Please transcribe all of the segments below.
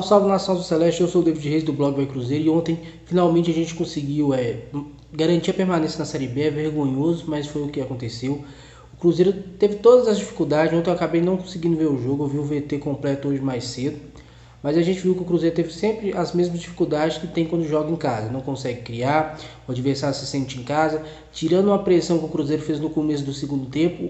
Salve nação do Celeste, eu sou o David Reis do blog Vai Cruzeiro e ontem finalmente a gente conseguiu garantir a permanência na Série B. É vergonhoso, mas foi o que aconteceu. O Cruzeiro teve todas as dificuldades, ontem eu acabei não conseguindo ver o jogo, eu vi o VT completo hoje mais cedo. Mas a gente viu que o Cruzeiro teve sempre as mesmas dificuldades que tem quando joga em casa. Não consegue criar, o adversário se sente em casa. Tirando a pressão que o Cruzeiro fez no começo do segundo tempo,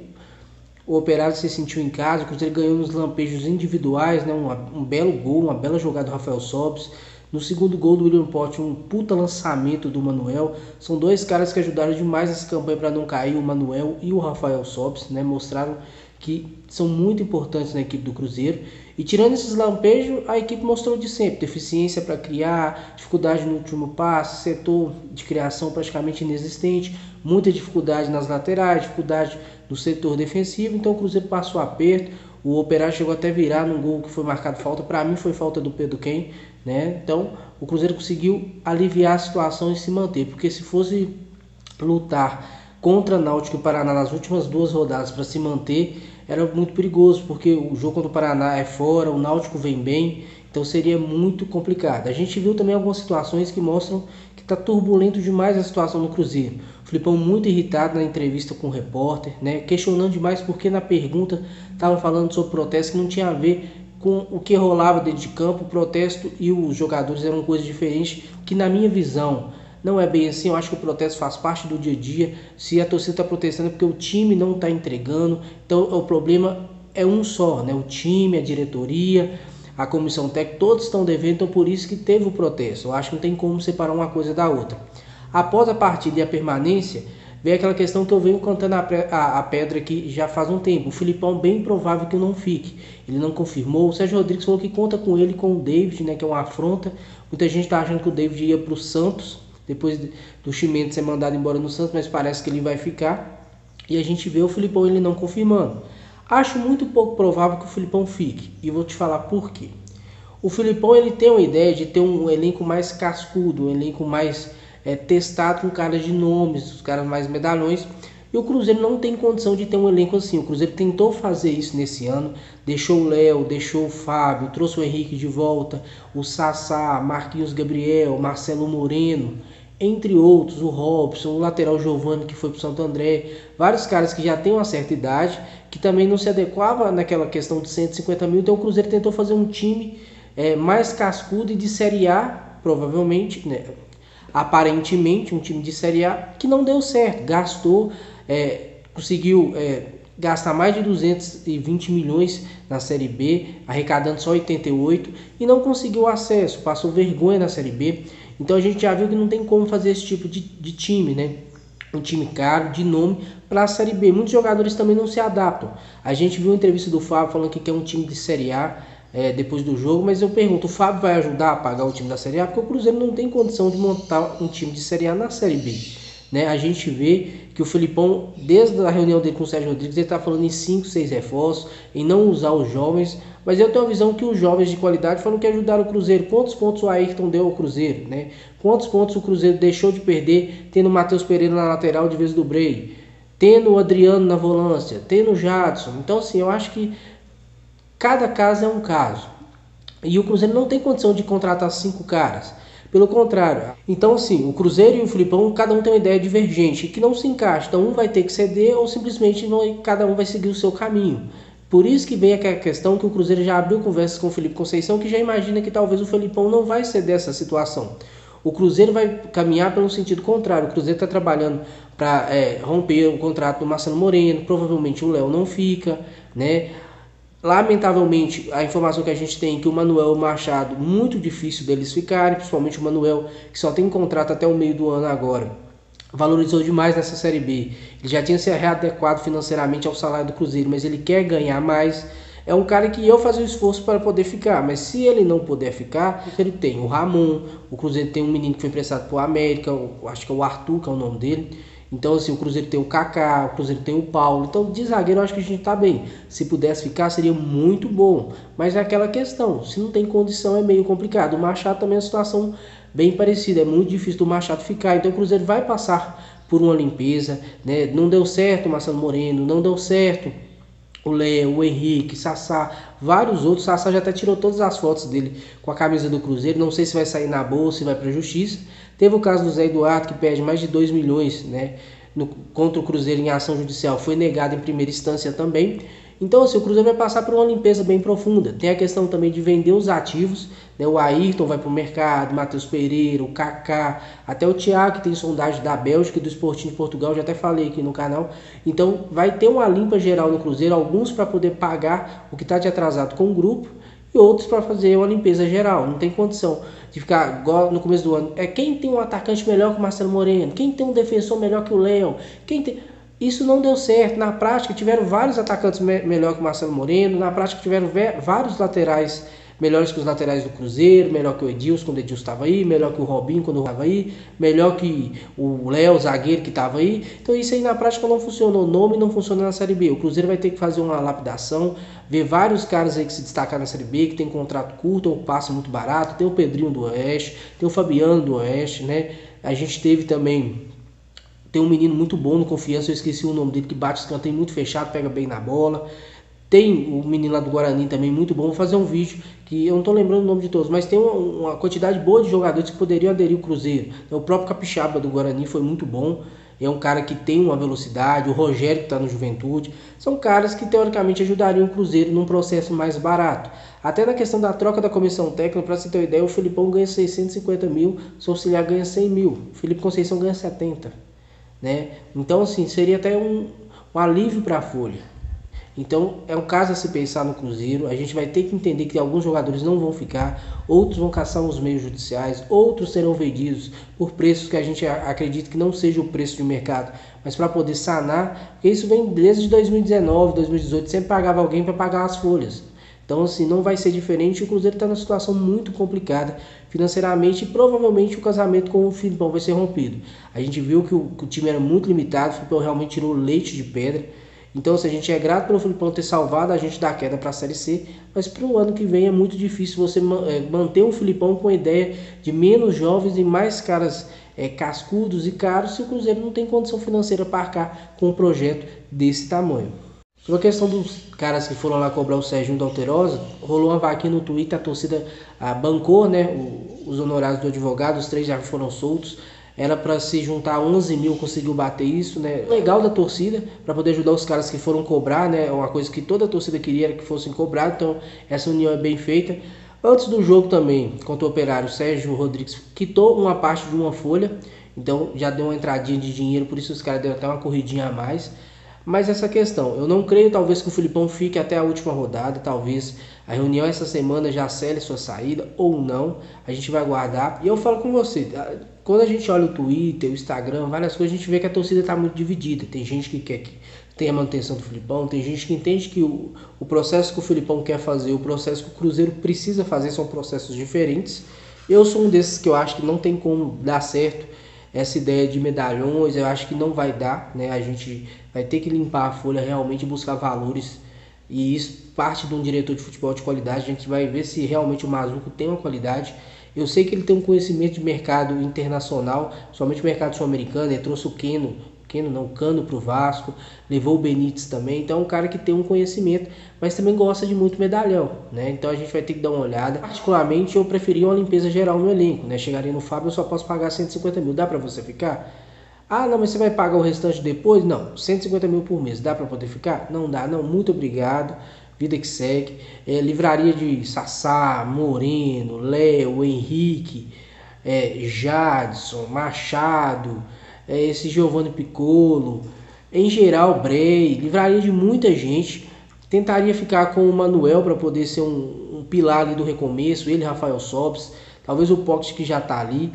o Operário se sentiu em casa, o Cruzeiro ganhou nos lampejos individuais, né? Um belo gol, uma bela jogada do Rafael Sobis. No segundo gol do William Potts, um puta lançamento do Manuel. São dois caras que ajudaram demais essa campanha para não cair, o Manuel e o Rafael Sobis, né? Mostraram que são muito importantes na equipe do Cruzeiro. E tirando esses lampejos, a equipe mostrou de sempre deficiência para criar, dificuldade no último passe, setor de criação praticamente inexistente, muita dificuldade nas laterais, dificuldade no setor defensivo. Então o Cruzeiro passou aperto. O Operário chegou até virar num gol que foi marcado falta. Para mim foi falta do Pedro Ken, né? Então o Cruzeiro conseguiu aliviar a situação e se manter, porque se fosse lutar contra Náutico e Paraná nas últimas duas rodadas para se manter, era muito perigoso, porque o jogo contra o Paraná é fora, o Náutico vem bem, então seria muito complicado. A gente viu também algumas situações que mostram que está turbulento demais a situação no Cruzeiro. O Filipão muito irritado na entrevista com o repórter, né, questionando demais porque na pergunta estava falando sobre protesto que não tinha a ver com o que rolava dentro de campo. O protesto e os jogadores eram coisas diferentes, que na minha visão não é bem assim. Eu acho que o protesto faz parte do dia a dia. Se a torcida está protestando é porque o time não está entregando. Então o problema é um só, né? O time, a diretoria, a comissão técnica, todos estão devendo. Então por isso que teve o protesto. Eu acho que não tem como separar uma coisa da outra. Após a partida e a permanência, vem aquela questão que eu venho cantando a pedra aqui já faz um tempo. O Filipão bem provável que não fique. Ele não confirmou. O Sérgio Rodrigues falou que conta com ele, com o David, né? Que é uma afronta. Muita gente está achando que o David ia para o Santos depois do Chimenez ser mandado embora no Santos, mas parece que ele vai ficar. E a gente vê o Filipão ele não confirmando. Acho muito pouco provável que o Filipão fique, e vou te falar por quê. O Filipão ele tem uma ideia de ter um elenco mais cascudo, um elenco mais testado com caras de nomes, os caras mais medalhões. E o Cruzeiro não tem condição de ter um elenco assim. O Cruzeiro tentou fazer isso nesse ano, deixou o Léo, deixou o Fábio, trouxe o Henrique de volta, o Sassá, Marquinhos Gabriel, Marcelo Moreno, entre outros, o Robson, o lateral Giovani que foi para o Santo André, vários caras que já têm uma certa idade, que também não se adequava naquela questão de 150 mil, então o Cruzeiro tentou fazer um time mais cascudo e de Série A, provavelmente, né? Aparentemente um time de Série A que não deu certo, conseguiu gastar mais de 220 milhões na Série B, arrecadando só 88 e não conseguiu acesso, passou vergonha na Série B. Então a gente já viu que não tem como fazer esse tipo de time, né? Um time caro, de nome, para a Série B. Muitos jogadores também não se adaptam. A gente viu uma entrevista do Fábio falando que quer um time de Série A depois do jogo, mas eu pergunto, o Fábio vai ajudar a pagar o time da Série A? Porque o Cruzeiro não tem condição de montar um time de Série A na Série B. Né? A gente vê que o Filipão, desde a reunião dele com o Sérgio Rodrigues, ele está falando em 5, 6 reforços, em não usar os jovens, mas eu tenho a visão que os jovens de qualidade foram que ajudaram o Cruzeiro. Quantos pontos o Ayrton deu ao Cruzeiro? Né? Quantos pontos o Cruzeiro deixou de perder, tendo o Matheus Pereira na lateral de vez do Brey, tendo o Adriano na volância, tendo o Jadson. Então assim, eu acho que cada caso é um caso. E o Cruzeiro não tem condição de contratar 5 caras. Pelo contrário. Então, assim, o Cruzeiro e o Filipão, cada um tem uma ideia divergente, que não se encaixa. Então, um vai ter que ceder ou simplesmente cada um vai seguir o seu caminho. Por isso que vem aquela questão que o Cruzeiro já abriu conversas com o Felipe Conceição, que já imagina que talvez o Filipão não vai ceder essa situação. O Cruzeiro vai caminhar pelo sentido contrário. O Cruzeiro está trabalhando para romper o contrato do Marcelo Moreno. Provavelmente o Léo não fica, né? Lamentavelmente, a informação que a gente tem é que o Manuel e o Machado, muito difícil deles ficarem, principalmente o Manuel, que só tem contrato até o meio do ano agora, valorizou demais nessa Série B. Ele já tinha se readequado financeiramente ao salário do Cruzeiro, mas ele quer ganhar mais. É um cara que eu fazer o esforço para poder ficar, mas se ele não puder ficar, ele tem o Ramon, o Cruzeiro tem um menino que foi emprestado para o América, acho que é o Arthur, que é o nome dele. Então, assim, o Cruzeiro tem o Kaká, o Cruzeiro tem o Paulo. Então, de zagueiro, eu acho que a gente tá bem. Se pudesse ficar, seria muito bom. Mas é aquela questão, se não tem condição, é meio complicado. O Machado também é uma situação bem parecida. É muito difícil do Machado ficar. Então, o Cruzeiro vai passar por uma limpeza, né? Não deu certo o Marcelo Moreno, não deu certo o Léo, o Henrique, Sassá, vários outros. Sassá já até tirou todas as fotos dele com a camisa do Cruzeiro. Não sei se vai sair na bolsa, se vai para a justiça. Teve o caso do Zé Eduardo, que pede mais de 2 milhões, né, contra o Cruzeiro em ação judicial. Foi negado em primeira instância também. Então, assim, o Cruzeiro vai passar por uma limpeza bem profunda. Tem a questão também de vender os ativos, né? O Ayrton vai para o mercado, Matheus Pereira, o Kaká, até o Thiago, que tem sondagem da Bélgica e do Sporting de Portugal, já até falei aqui no canal. Então, vai ter uma limpa geral no Cruzeiro, alguns para poder pagar o que está de atrasado com o grupo e outros para fazer uma limpeza geral. Não tem condição de ficar igual no começo do ano. Quem tem um atacante melhor que o Marcelo Moreno? Quem tem um defensor melhor que o Léo? Quem tem... Isso não deu certo. Na prática, tiveram vários atacantes melhor que o Marcelo Moreno. Na prática, tiveram vários laterais melhores que os laterais do Cruzeiro. Melhor que o Edilson, quando o Edilson estava aí. Melhor que o Robinho, quando estava aí. Melhor que o Léo, zagueiro, que estava aí. Então, isso aí na prática não funcionou. O nome não funciona na Série B. O Cruzeiro vai ter que fazer uma lapidação. Ver vários caras aí que se destacaram na Série B, que tem contrato curto ou passe muito barato. Tem o Pedrinho do Oeste. Tem o Fabiano do Oeste, né? A gente teve também... Tem um menino muito bom no Confiança, eu esqueci o nome dele, que bate escanteio muito fechado, pega bem na bola. Tem o menino lá do Guarani também muito bom. Vou fazer um vídeo que eu não estou lembrando o nome de todos, mas tem uma quantidade boa de jogadores que poderiam aderir ao Cruzeiro. O próprio Capixaba do Guarani foi muito bom. É um cara que tem uma velocidade. O Rogério, que está no Juventude. São caras que teoricamente ajudariam o Cruzeiro num processo mais barato. Até na questão da troca da comissão técnica, para você ter uma ideia, o Felipão ganha 650 mil, o seu auxiliar ganha 100 mil. O Felipe Conceição ganha 70. Né? Então, assim, seria até um alívio para a folha. Então, é um caso a se pensar no Cruzeiro. A gente vai ter que entender que alguns jogadores não vão ficar, outros vão caçar os meios judiciais, outros serão vendidos por preços que a gente acredita que não seja o preço de mercado, mas para poder sanar, porque isso vem desde 2019, 2018, sempre pagava alguém para pagar as folhas. Então, assim, não vai ser diferente. O Cruzeiro está numa situação muito complicada financeiramente e provavelmente o casamento com o Filipão vai ser rompido. A gente viu que o time era muito limitado, o Filipão realmente tirou leite de pedra. Então, se a gente é grato pelo Filipão ter salvado a gente da queda para a Série C, mas para o ano que vem é muito difícil você manter um Filipão com a ideia de menos jovens e mais caras cascudos e caros, se o Cruzeiro não tem condição financeira para arcar com um projeto desse tamanho. Sobre a questão dos caras que foram lá cobrar o Serginho da Alterosa, rolou uma vaquinha no Twitter, a torcida bancou, né, os honorários do advogado, os 3 já foram soltos. Era para se juntar 11 mil, conseguiu bater isso, né? Legal da torcida, para poder ajudar os caras que foram cobrar, né? Uma coisa que toda a torcida queria era que fossem cobrados, então essa união é bem feita. Antes do jogo também, contra o Operário, o Sérgio Rodrigues quitou uma parte de uma folha, então já deu uma entradinha de dinheiro, por isso os caras deram até uma corridinha a mais. Mas essa questão, eu não creio talvez que o Filipão fique até a última rodada, talvez a reunião essa semana já cele sua saída ou não, a gente vai aguardar. E eu falo com você, quando a gente olha o Twitter, o Instagram, várias coisas, a gente vê que a torcida está muito dividida. Tem gente que quer que tenha a manutenção do Filipão, tem gente que entende que o processo que o Filipão quer fazer, o processo que o Cruzeiro precisa fazer são processos diferentes. Eu sou um desses que eu acho que não tem como dar certo essa ideia de medalhões, eu acho que não vai dar, né? A gente vai ter que limpar a folha realmente e buscar valores, e isso parte de um diretor de futebol de qualidade. A gente vai ver se realmente o Mazuco tem uma qualidade. Eu sei que ele tem um conhecimento de mercado internacional, somente o mercado sul-americano. Ele trouxe o Cano para o Vasco, levou o Benítez também, então é um cara que tem um conhecimento, mas também gosta de muito medalhão, né? Então a gente vai ter que dar uma olhada. Particularmente eu preferia uma limpeza geral no elenco, né? Chegaria no Fábio, eu só posso pagar 150 mil, dá para você ficar? Ah, não, mas você vai pagar o restante depois? Não, 150 mil por mês, dá para poder ficar? Não dá, não, muito obrigado, vida que segue. Livraria de Sassá, Moreno, Léo, Henrique, Jadson, Machado, esse Giovanni Piccolo, em geral Brey, livraria de muita gente. Tentaria ficar com o Manuel para poder ser um pilar ali do recomeço, ele, Rafael Sobis, talvez o Pocket que já está ali.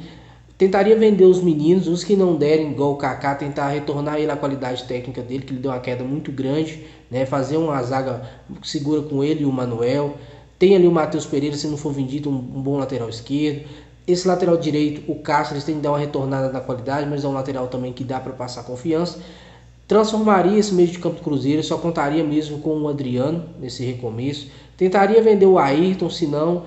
Tentaria vender os meninos, os que não derem, igual o Kaká, tentar retornar ele à qualidade técnica dele, que ele deu uma queda muito grande, né? Fazer uma zaga segura com ele e o Manuel. Tem ali o Matheus Pereira, se não for vendido, um bom lateral esquerdo. Esse lateral direito, o Cáceres, tem que dar uma retornada na qualidade, mas é um lateral também que dá para passar confiança. Transformaria esse meio de campo do Cruzeiro, só contaria mesmo com o Adriano nesse recomeço. Tentaria vender o Ayrton, se não,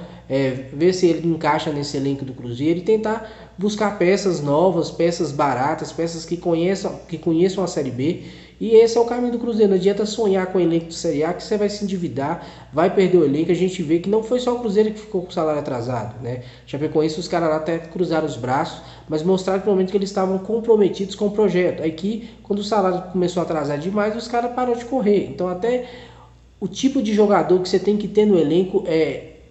ver se ele encaixa nesse elenco do Cruzeiro e tentar buscar peças novas, peças baratas, peças que conheçam a Série B. E esse é o caminho do Cruzeiro. Não adianta sonhar com o elenco de Série A, que você vai se endividar, vai perder o elenco. A gente vê que não foi só o Cruzeiro que ficou com o salário atrasado, né? Chapecoense, os caras lá até cruzaram os braços, mas mostraram pelo menos que eles estavam comprometidos com o projeto. Aí que, quando o salário começou a atrasar demais, os caras pararam de correr. Então até o tipo de jogador que você tem que ter no elenco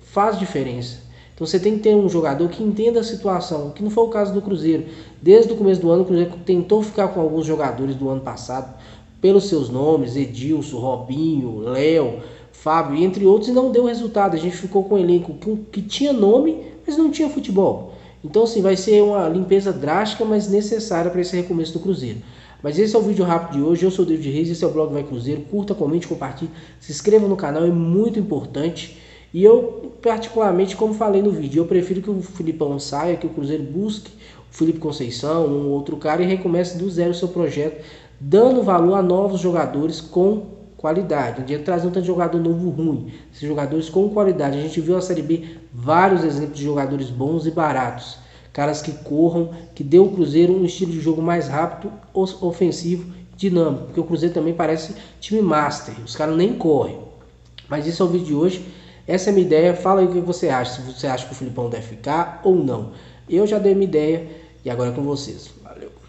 faz diferença. Então você tem que ter um jogador que entenda a situação, que não foi o caso do Cruzeiro. Desde o começo do ano, o Cruzeiro tentou ficar com alguns jogadores do ano passado, pelos seus nomes, Edilson, Robinho, Léo, Fábio, entre outros, e não deu resultado. A gente ficou com um elenco que tinha nome, mas não tinha futebol. Então, assim, vai ser uma limpeza drástica, mas necessária para esse recomeço do Cruzeiro. Mas esse é o vídeo rápido de hoje. Eu sou o David Reis, esse é o Blog Vai Cruzeiro. Curta, comente, compartilhe, se inscreva no canal, é muito importante. E eu, particularmente, como falei no vídeo, eu prefiro que o Filipão saia, que o Cruzeiro busque o Felipe Conceição, um outro cara, e recomece do zero o seu projeto, dando valor a novos jogadores com qualidade. Não adianta trazer um tanto de jogador novo ruim, esses jogadores com qualidade. A gente viu na Série B vários exemplos de jogadores bons e baratos, caras que corram, que dê ao Cruzeiro um estilo de jogo mais rápido, ofensivo, dinâmico, porque o Cruzeiro também parece time master, os caras nem correm. Mas esse é o vídeo de hoje, essa é a minha ideia. Fala aí o que você acha, se você acha que o Filipão deve ficar ou não. Eu já dei minha ideia e agora é com vocês. Valeu!